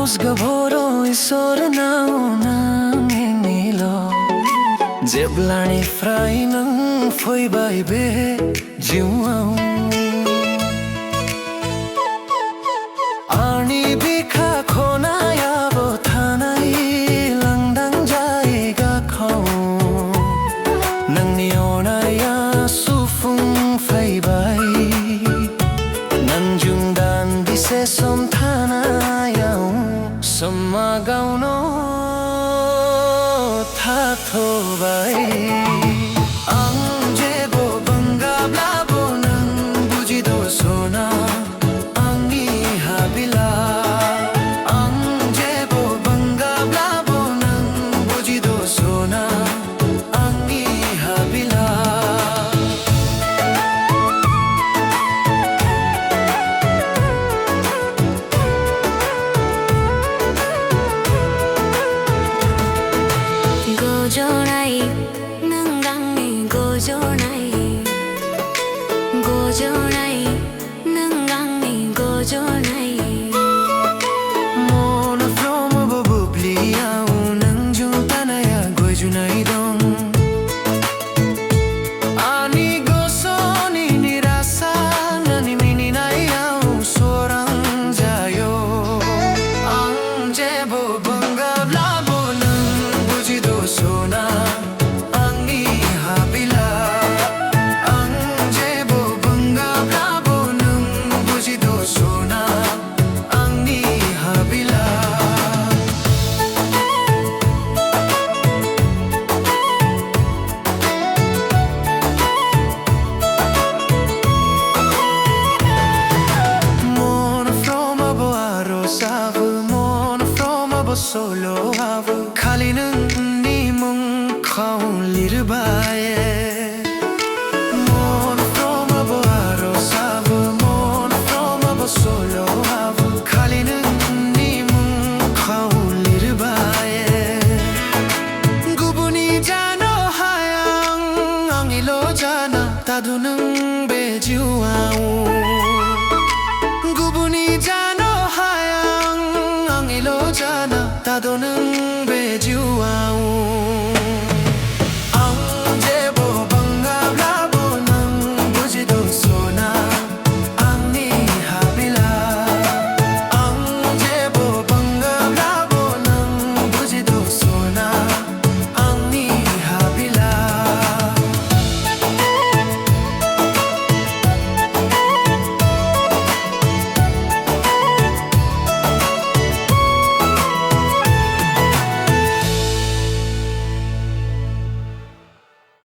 musgaboro isorna nangengilo jeblani frai nang foi bai be jiuau ani bikha khona yabo thanai langdang jaiga khau nangni onaya sufung fai bai nanjung dan bise som thana yau sama gauno tha tho bai ang jebo banga blabo nang bujido sona angi habila ang jebo banga blabo nang bujido sona angi habila 고전하이 능강이 고전하이 고전하이 능강이 고전하이 monofroma bublia unang juntanaya gojunai dong ani gosoni nirasa nani mininayau sorang jayo ang jebo banga blabo nang bujido sona angi habila ang jebo banga blabo nang bujido sona angi habila monofroma bo arosavu monofroma bo solo avu khalinin ni mung khau lirbaye monofroma bo arosavu monofroma bo solo avu khalinin ni mung khau lirbaye gubuni jano hayang angilo jana tadunung bejuau